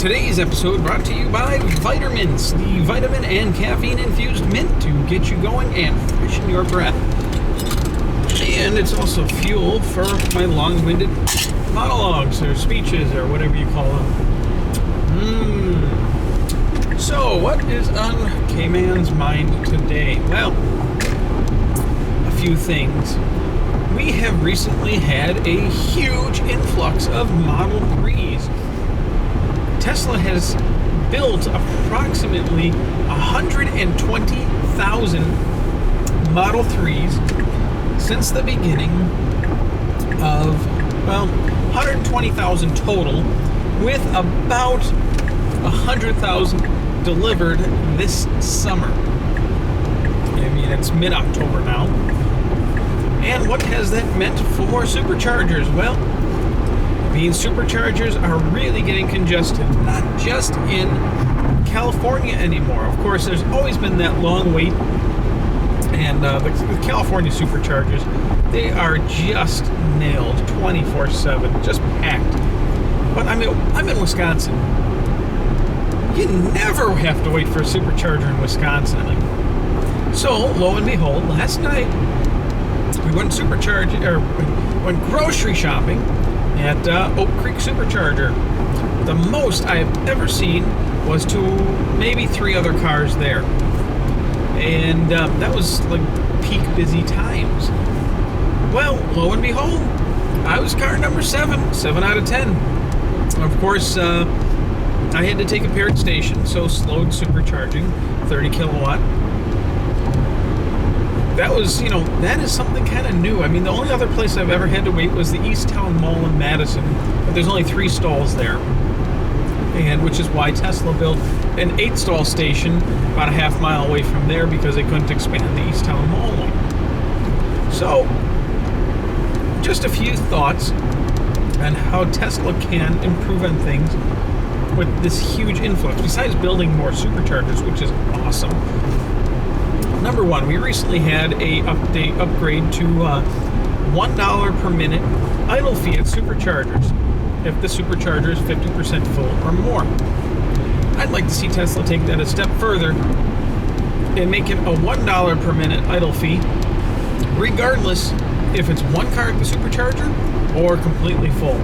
Today's episode brought to you by Vitamins, the vitamin and caffeine-infused mint to get you going and freshen your breath. And it's also fuel for my long-winded monologues or speeches or whatever you call them. So, what is on K-Man's mind today? Well, a few things. We have recently had a huge influx of Model 3s. Tesla has built approximately 120,000 Model 3s since the beginning of, 120,000 total, with about 100,000 delivered this summer. I mean, it's mid-October now. And what has that meant for superchargers? Well, means superchargers are really getting congested, not just in California anymore. Of course, there's always been that long wait, and the California superchargers, they are just nailed 24/7, just packed. But I'm in Wisconsin. You never have to wait for a supercharger in Wisconsin. So, lo and behold, last night we went went grocery shopping at Oak Creek Supercharger. The most I have ever seen was to maybe 3 other cars there. And that was like peak busy times. Well, lo and behold, I was car number 7 out of 10. Of course, I had to take a paired station, so slowed supercharging, 30 kilowatt. That was, that is something kind of new. I mean, the only other place I've ever had to wait was the East Town Mall in Madison, but there's only 3 stalls there, and which is why Tesla built an 8-stall station about a half mile away from there because they couldn't expand the East Town Mall one. So, just a few thoughts on how Tesla can improve on things with this huge influx, besides building more superchargers, which is awesome. Number one, we recently had a upgrade to $1 per minute idle fee at superchargers if the supercharger is 50% full or more. I'd like to see Tesla take that a step further and make it a $1 per minute idle fee, regardless if it's one car at the supercharger or completely full.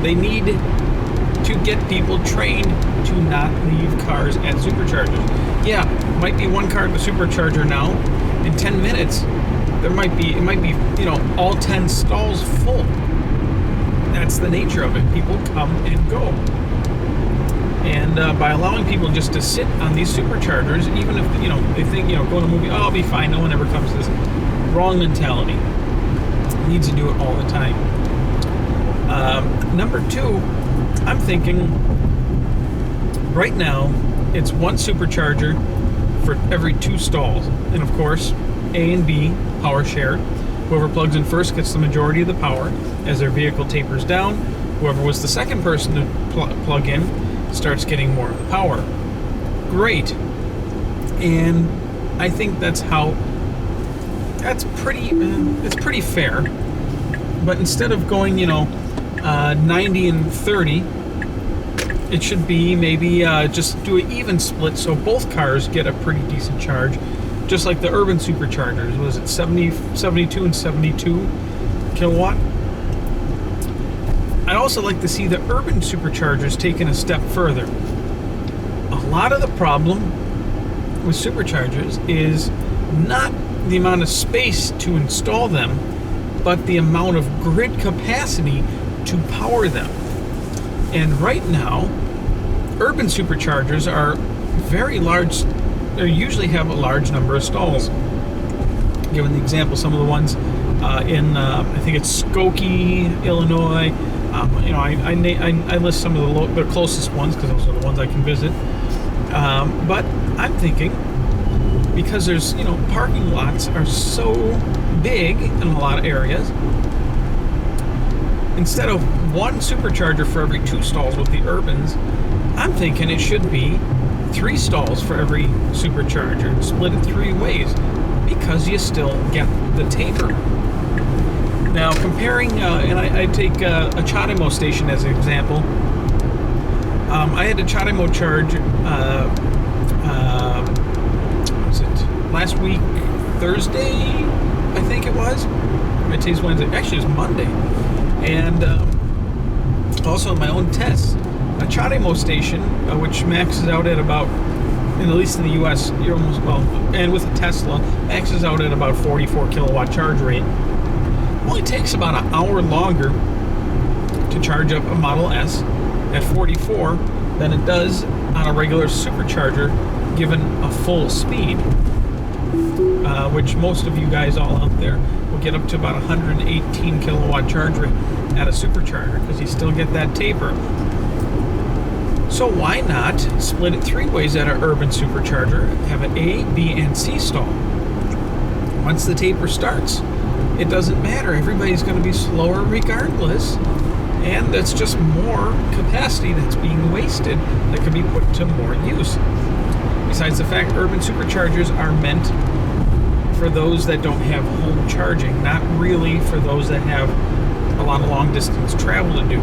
They need to get people trained to not leave cars at superchargers. Yeah, might be one car at the supercharger now. In 10 minutes, it might be, all 10 stalls full. That's the nature of it. People come and go. And by allowing people just to sit on these superchargers, even if, they think, go to a movie, oh, I'll be fine, no one ever comes to this. Wrong mentality. Needs to do it all the time. Number 2, I'm thinking right now it's one supercharger for every 2 stalls, and of course A and B power share. Whoever plugs in first gets the majority of the power as their vehicle tapers down. Whoever was the second person to plug in starts getting more of the power. Great. And I think that's pretty fair. But instead of going 90 and 30, it should be maybe just do an even split so both cars get a pretty decent charge, just like the urban superchargers. Was it 72 and 72 kilowatt? I'd also like to see the urban superchargers taken a step further. A lot of the problem with superchargers is not the amount of space to install them, but the amount of grid capacity to power them. And right now, urban superchargers are very large. They usually have a large number of stalls. Given the example, some of the ones in, I think it's Skokie, Illinois. I list some of the closest ones because those are the ones I can visit. But I'm thinking, because there's, parking lots are so big in a lot of areas, instead of one supercharger for every 2 stalls with the urbans, I'm thinking it should be 3 stalls for every supercharger, split it 3 ways, because you still get the taper. Now, comparing, and I take a Chatimo station as an example. I had to CHAdeMO charge, was it last week, Thursday, I think it was. Today's Wednesday. Actually, it was Monday. And also in my own tests, a CHAdeMO station, which maxes out at about, at least in the US, you're almost, well, and with a Tesla, maxes out at about 44 kilowatt charge rate. Only takes about an hour longer to charge up a Model S at 44 than it does on a regular supercharger given a full speed, which most of you guys all out there will get up to about 118 kilowatt charge rate at a supercharger, because you still get that taper. So why not split it 3 ways at an urban supercharger, have an A, B, and C stall. Once the taper starts, it doesn't matter. Everybody's going to be slower regardless, and that's just more capacity that's being wasted that could be put to more use. Besides the fact, urban superchargers are meant for those that don't have home charging, not really for those that have a lot of long distance travel to do.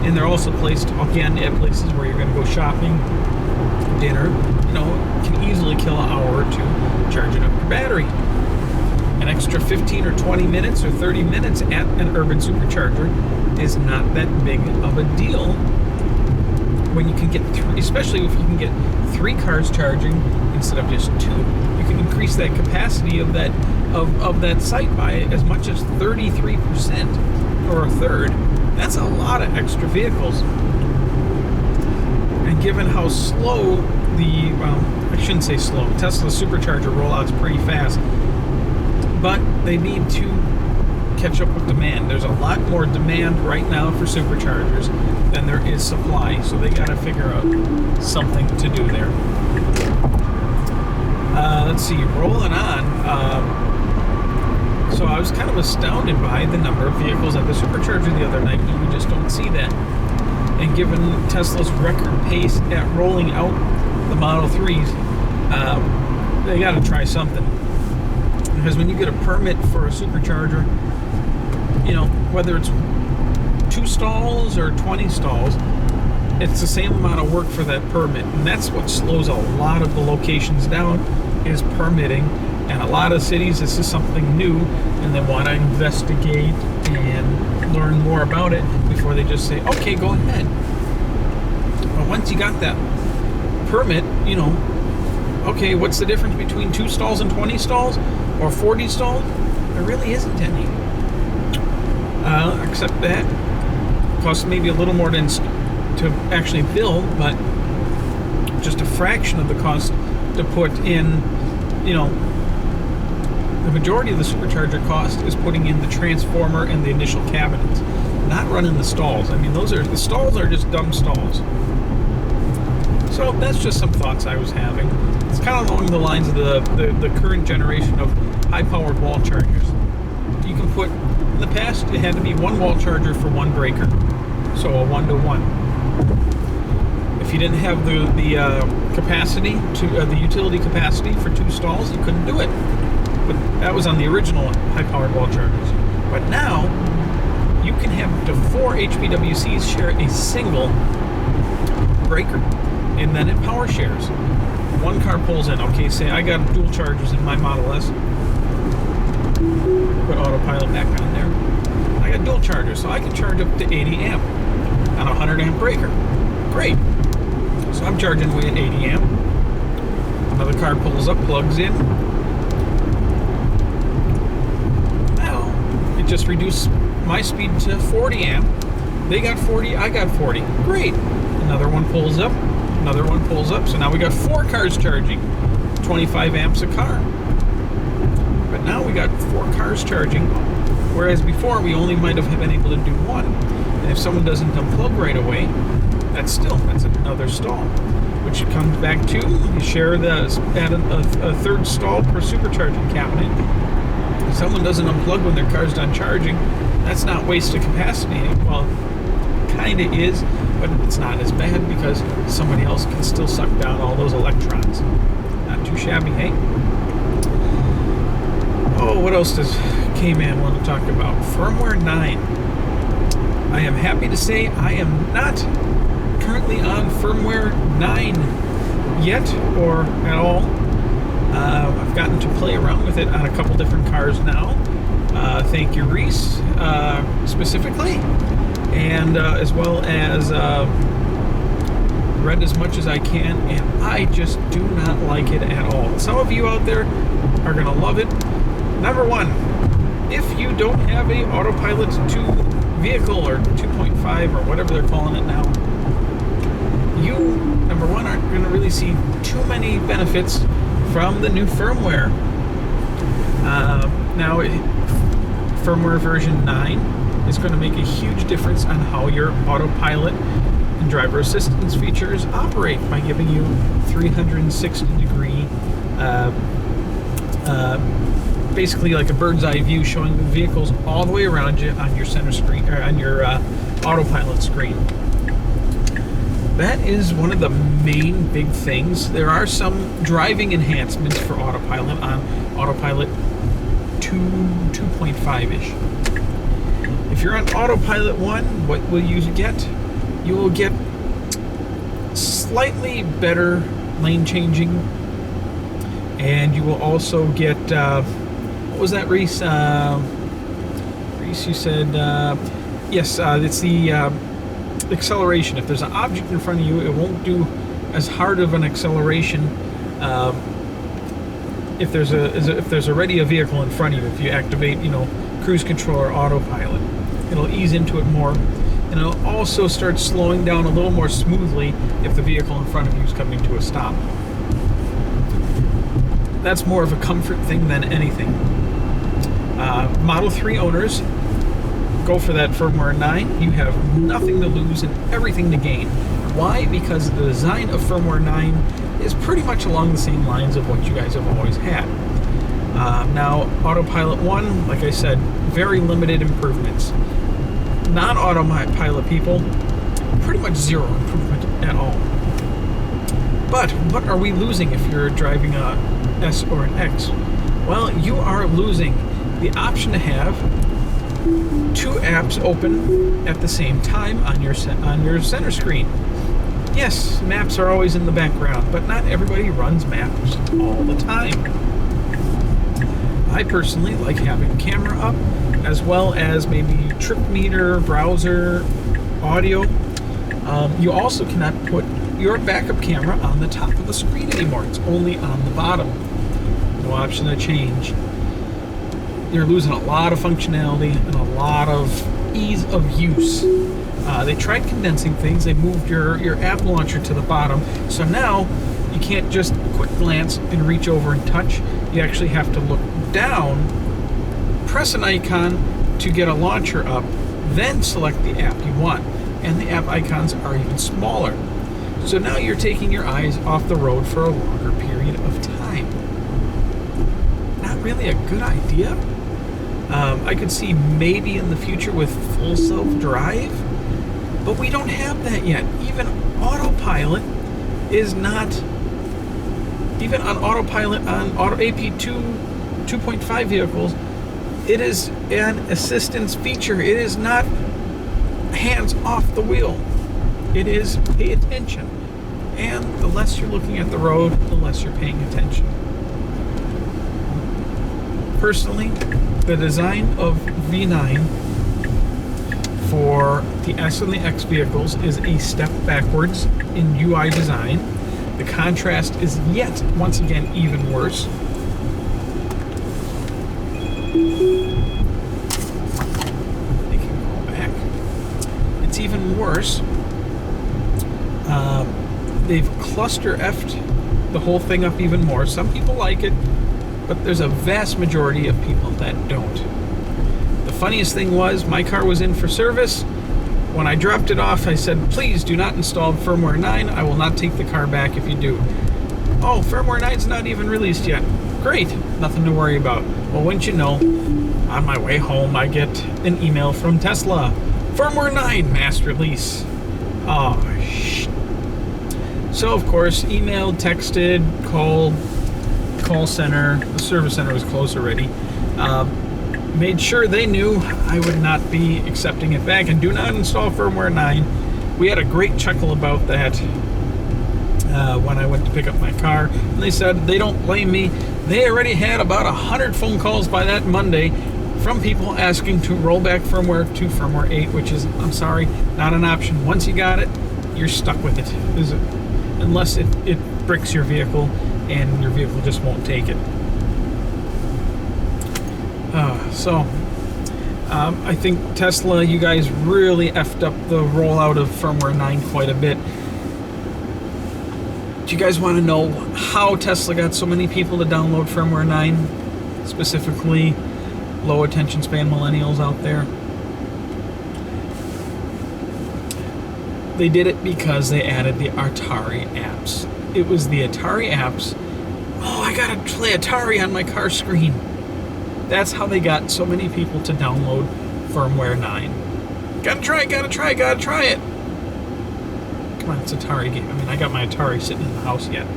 And they're also placed, again, at places where you're going to go shopping, dinner, you know, can easily kill an hour or two charging up your battery. An extra 15 or 20 minutes or 30 minutes at an urban supercharger is not that big of a deal when you can get 3, especially if you can get 3 cars charging instead of just 2. You can increase that capacity of that site by as much as 33% or a third. That's a lot of extra vehicles. And given how slow the, well, I shouldn't say slow, Tesla supercharger rollout's pretty fast, but they need to catch up with demand. There's a lot more demand right now for superchargers than there is supply, so they got to figure out something to do there. Let's see, rolling on. So I was kind of astounded by the number of vehicles at the supercharger the other night. You just don't see that. And given Tesla's record pace at rolling out the Model 3s, they got to try something. Because when you get a permit for a supercharger, you know, whether it's 2 stalls or 20 stalls, it's the same amount of work for that permit. And that's what slows a lot of the locations down, is permitting. And a lot of cities, this is something new, and they want to investigate and learn more about it before they just say, okay, go ahead. But once you got that permit, you know, okay, what's the difference between 2 stalls and 20 stalls or 40 stalls? There really isn't any. Except that it costs maybe a little more to actually build, but just a fraction of the cost to put in, you know. The majority of the supercharger cost is putting in the transformer and the initial cabinets, not running the stalls. I mean, the stalls are just dumb stalls. So that's just some thoughts I was having. It's kind of along the lines of the current generation of high-powered wall chargers. You can put, in the past, it had to be 1 wall charger for 1 breaker, so a 1-to-1. If you didn't have the capacity the utility capacity for 2 stalls, you couldn't do it. But that was on the original high-powered wall chargers. But now, you can have up to 4 HPWCs share a single breaker, and then it power shares. 1 car pulls in. Okay, say I got dual chargers in my Model S. Put autopilot back on there. I got dual chargers, so I can charge up to 80 amp on a 100 amp breaker. Great. So I'm charging away at 80 amp. Another car pulls up, plugs in. Just reduce my speed to 40 amp. They got 40, I got 40. Great. Another one pulls up, another one pulls up. So now we got 4 cars charging, 25 amps a car. But now we got 4 cars charging, whereas before we only might have been able to do 1. And if someone doesn't unplug right away, that's another stall, which comes back to you share add a 3rd stall per supercharging cabinet. If someone doesn't unplug when their car's done charging, that's not wasted capacity. Well, kind of is, but it's not as bad because somebody else can still suck down all those electrons. Not too shabby, hey? Oh, what else does K-Man want to talk about? Firmware 9. I am happy to say I am not currently on firmware 9 yet or at all. I've gotten to play around with it on a couple different cars now. Thank you, Reese, specifically, and as well as read as much as I can, and I just do not like it at all. Some of you out there are going to love it. Number one, if you don't have a autopilot 2 vehicle or 2.5 or whatever they're calling it now, you, number one, aren't going to really see too many benefits from the new firmware. Now, firmware version 9 is going to make a huge difference on how your autopilot and driver assistance features operate by giving you 360-degree, basically like a bird's eye view, showing the vehicles all the way around you on your center screen, or on your autopilot screen. That is one of the main big things. There are some driving enhancements for autopilot on autopilot 2.5-ish. If you're on autopilot 1, what will you get? You will get slightly better lane changing, and you will also get what was that, Reese? Reese, you said yes. It's the acceleration. If there's an object in front of you, it won't do as hard of an acceleration if there's already a vehicle in front of you. If you activate, cruise control or autopilot, it'll ease into it more, and it'll also start slowing down a little more smoothly if the vehicle in front of you is coming to a stop. That's more of a comfort thing than anything. Model 3 owners, go for that firmware 9. You have nothing to lose and everything to gain. Why? Because the design of firmware 9 is pretty much along the same lines of what you guys have always had. Now, autopilot 1, like I said, very limited improvements. Non-autopilot people, pretty much zero improvement at all. But what are we losing if you're driving a S or an X? Well, you are losing the option to have 2 apps open at the same time on your center screen. Yes, maps are always in the background, but not everybody runs maps all the time. I personally like having camera up, as well as maybe trip meter, browser, audio. You also cannot put your backup camera on the top of the screen anymore. It's only on the bottom. No option to change. You're losing a lot of functionality and a lot of ease of use. They tried condensing things. They moved your app launcher to the bottom. So now you can't just quick glance and reach over and touch. You actually have to look down, press an icon to get a launcher up, then select the app you want. And the app icons are even smaller. So now you're taking your eyes off the road for a longer period of time. Not really a good idea. I could see maybe in the future with full self-drive, but we don't have that yet. Even autopilot is not, even on autopilot on AP2 2.5 vehicles, it is an assistance feature. It is not hands off the wheel. It is pay attention. And the less you're looking at the road, the less you're paying attention. Personally, the design of V9 for the S and the X vehicles is a step backwards in UI design. The contrast is yet, once again, even worse. They can go back. It's even worse. They've cluster F'd the whole thing up even more. Some people like it, but there's a vast majority of people that don't. The funniest thing was, my car was in for service. When I dropped it off, I said, please do not install firmware 9. I will not take the car back if you do. Oh, firmware 9's not even released yet. Great, nothing to worry about. Well, wouldn't you know, on my way home, I get an email from Tesla. Firmware 9 mass release. Oh, shit. So, of course, emailed, texted, called, call center. The service center was closed already. Made sure they knew I would not be accepting it back, and do not install firmware 9 we had a great chuckle about that when I went to pick up my car. And they said they don't blame me. They already had about 100 phone calls by that Monday from people asking to roll back firmware to firmware 8, which is, I'm sorry, not an option. Once you got it, you're stuck with it. Unless it bricks your vehicle and your vehicle just won't take it. I think Tesla, you guys really effed up the rollout of firmware 9 quite a bit. Do you guys want to know how Tesla got so many people to download firmware 9? Specifically, low attention span millennials out there. They did it because they added the Atari apps. It was the Atari apps. Oh, I gotta play Atari on my car screen. That's how they got so many people to download firmware 9. Gotta try it. Come on, it's an Atari game. I mean, I got my Atari sitting in the house yet.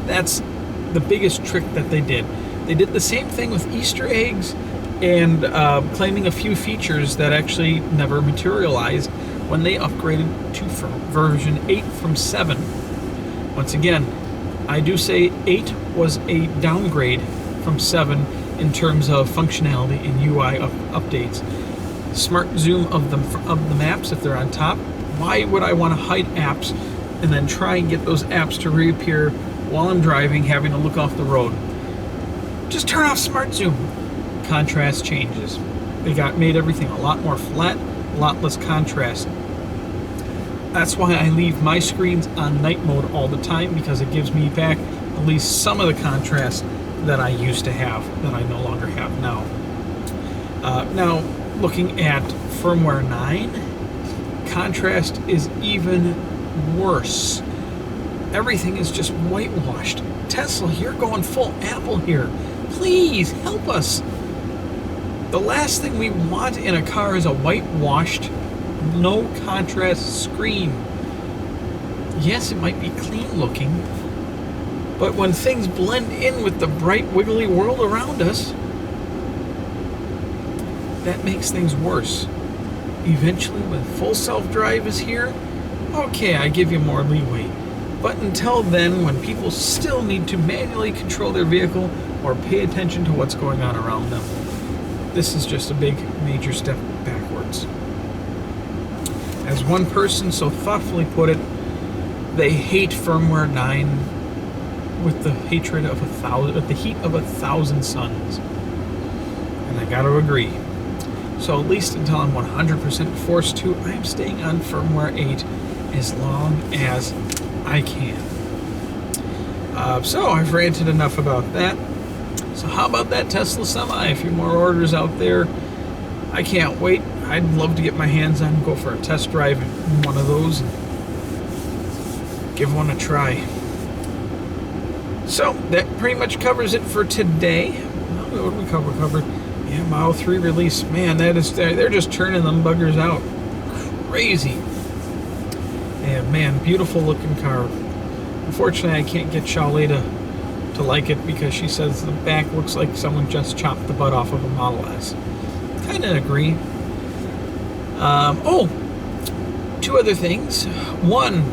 That's the biggest trick that they did. They did the same thing with Easter eggs and claiming a few features that actually never materialized when they upgraded to version 8 from 7. Once again, I do say 8 was a downgrade from 7 in terms of functionality and UI updates. Smart zoom of the maps if they're on top. Why would I want to hide apps and then try and get those apps to reappear while I'm driving, having to look off the road? Just turn off smart zoom. Contrast changes. They made everything a lot more flat, a lot less contrast. That's why I leave my screens on night mode all the time, because it gives me back at least some of the contrast that I used to have, that I no longer have now. Now, looking at firmware 9, contrast is even worse. Everything is just whitewashed. Tesla, you're going full Apple here. Please help us. The last thing we want in a car is a whitewashed, no contrast screen. Yes, it might be clean looking, but when things blend in with the bright, wiggly world around us, that makes things worse. Eventually, when full self-drive is here, okay, I give you more leeway. But until then, when people still need to manually control their vehicle or pay attention to what's going on around them, this is just a big, major step backwards. As one person so thoughtfully put it, they hate firmware 9 with the hatred of the heat of 1,000 suns. And I gotta agree. So at least until I'm 100% forced to, I'm staying on firmware 8 as long as I can. So I've ranted enough about that. So how about that Tesla Semi? A few more orders out there. I can't wait. I'd love to get my hands on and go for a test drive in one of those and give one a try. So that pretty much covers it for today. What did we cover? Yeah, Model 3 release. Man, they're just turning them buggers out. Crazy. And man, beautiful looking car. Unfortunately, I can't get Shaolei to like it because she says the back looks like someone just chopped the butt off of a Model S. Kind of agree. Two other things. One,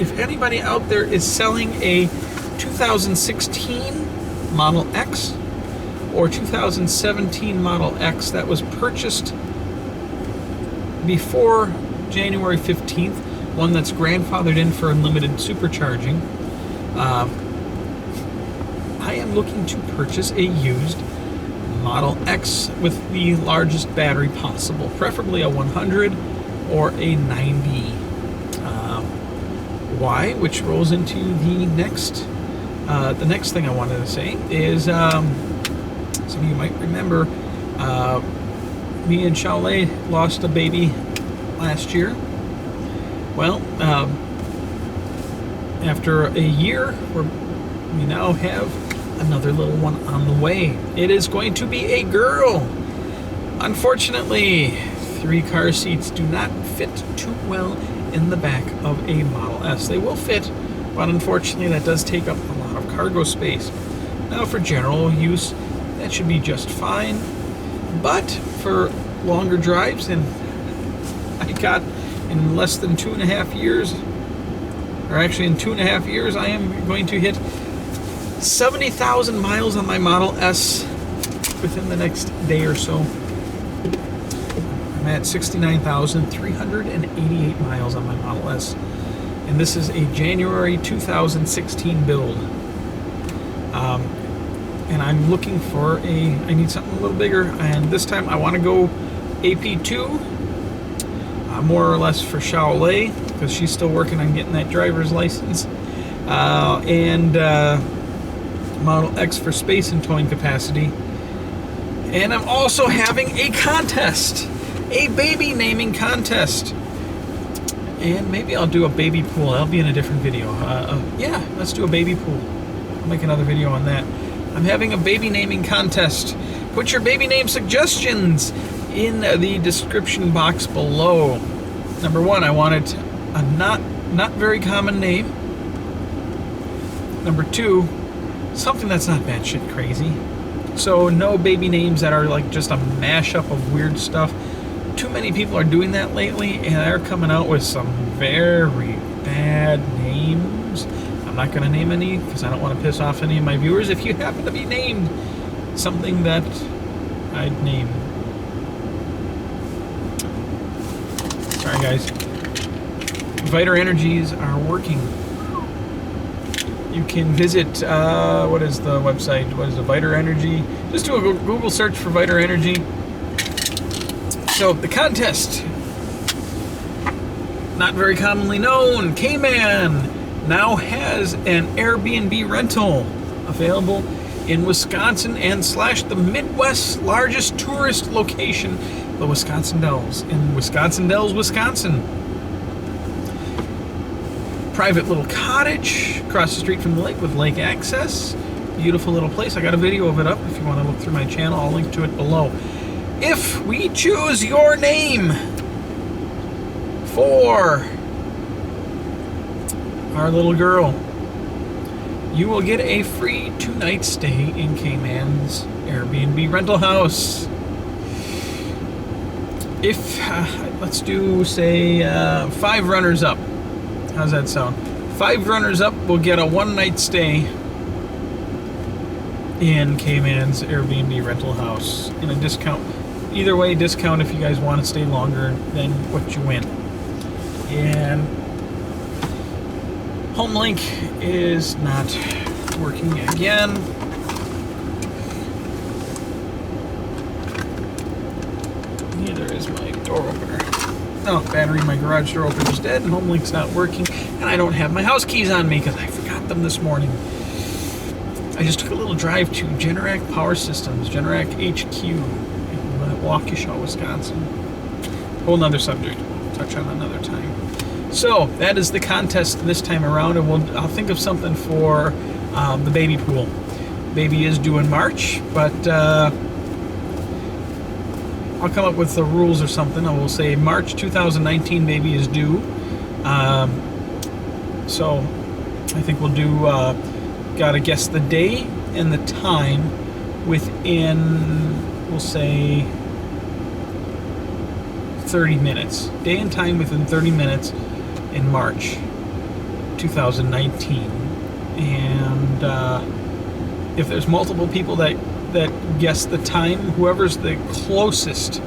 if anybody out there is selling a 2016 Model X or 2017 Model X that was purchased before January 15th, one that's grandfathered in for unlimited supercharging, I am looking to purchase a used Model X with the largest battery possible, preferably a 100 or a 90. Why? Which rolls into the next thing I wanted to say is, some of you might remember, me and Shaolei lost a baby last year. Well, after a year, we now have another little one on the way. It is going to be a girl. Unfortunately, 3 car seats do not fit too well in the back of a Model S. They will fit, but unfortunately that does take up a lot of cargo space. Now for general use, that should be just fine, but for longer drives, and I got in less than 2.5 years, or actually in 2.5 years, I am going to hit 70,000 miles on my Model S within the next day or so. I'm at 69,388 miles on my Model S. And this is a January 2016 build. And I'm looking for I need something a little bigger, and this time I want to go AP2, more or less for Shaolei, because she's still working on getting that driver's license, and Model X for space and towing capacity. And I'm also having a contest, a baby naming contest. And maybe I'll do a baby pool. That'll be in a different video. Yeah, let's do a baby pool. I'll make another video on that. I'm having a baby naming contest. Put your baby name suggestions in the description box below. Number one, I wanted a not very common name. Number two, something that's not batshit crazy. So no baby names that are like just a mashup of weird stuff. Too many people are doing that lately, and they're coming out with some very bad names. I'm not going to name any because I don't want to piss off any of my viewers. If you happen to be named something that I'd name. Sorry guys. Viter Energies are working. You can visit, what is the website? What is it, Viter Energy? Just do a Google search for Viter Energy. So the contest, not very commonly known, Cayman now has an Airbnb rental available in Wisconsin and / the Midwest's largest tourist location, the Wisconsin Dells, in Wisconsin Dells, Wisconsin. Private little cottage across the street from the lake with lake access. Beautiful little place. I got a video of it up if you want to look through my channel. I'll link to it below. If we choose your name for our little girl, you will get a free 2-night stay in Cayman's Airbnb rental house. If, let's do, say, 5 runners-up. How's that sound? 5 runners-up will get a 1-night stay in Cayman's Airbnb rental house in a discount. Either way, discount if you guys want to stay longer than what you win. And home link is not working again. Neither is my door opener. No, battery in my garage door opener is dead, and home link's not working. And I don't have my house keys on me because I forgot them this morning. I just took a little drive to Generac Power Systems, Generac HQ in Waukesha, Wisconsin. Whole nother subject we'll touch on another time. So that is the contest this time around, and I'll think of something for the baby pool. Baby is due in March, but I'll come up with the rules or something. I will say March 2019 baby is due. So I think we'll do, gotta guess the day and the time within, we'll say 30 minutes. Day and time within 30 minutes in March 2019. And if there's multiple people that guess the time, whoever's the closest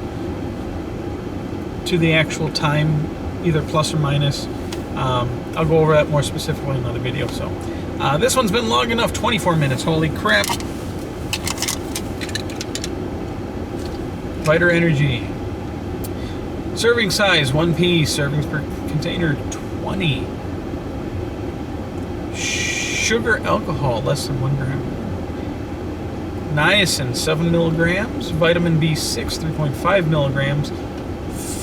to the actual time, either plus or minus, I'll go over that more specifically in another video. So this one's been long enough, 24 minutes. Holy crap. Viter Energy. Serving size, 1 piece. Servings per container, 20. Sugar alcohol, less than 1 gram. Niacin, 7 milligrams. Vitamin B6, 3.5 milligrams.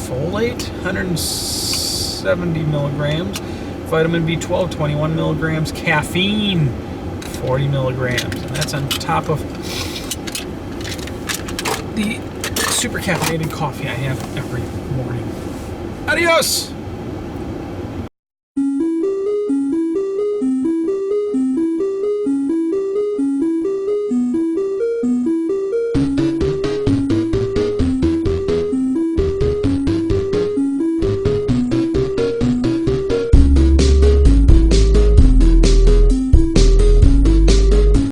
Folate, 170 milligrams. Vitamin B12, 21 milligrams. Caffeine, 40 milligrams. And that's on top of the super caffeinated coffee I have every morning. Adios!